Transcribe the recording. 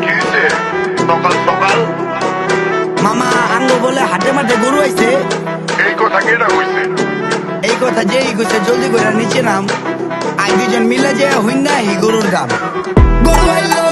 কি হইছে? সকাল সকাল মামা আঙ্গ বলে হাটে মাঠে গরু আইছে। এই কথা কেটা হইছে? এই কথা যেই কইছে জলদি করে নিচে নাম। আই দুজন মিলে যে হইন না হি গরুর দাম। গরু আইলো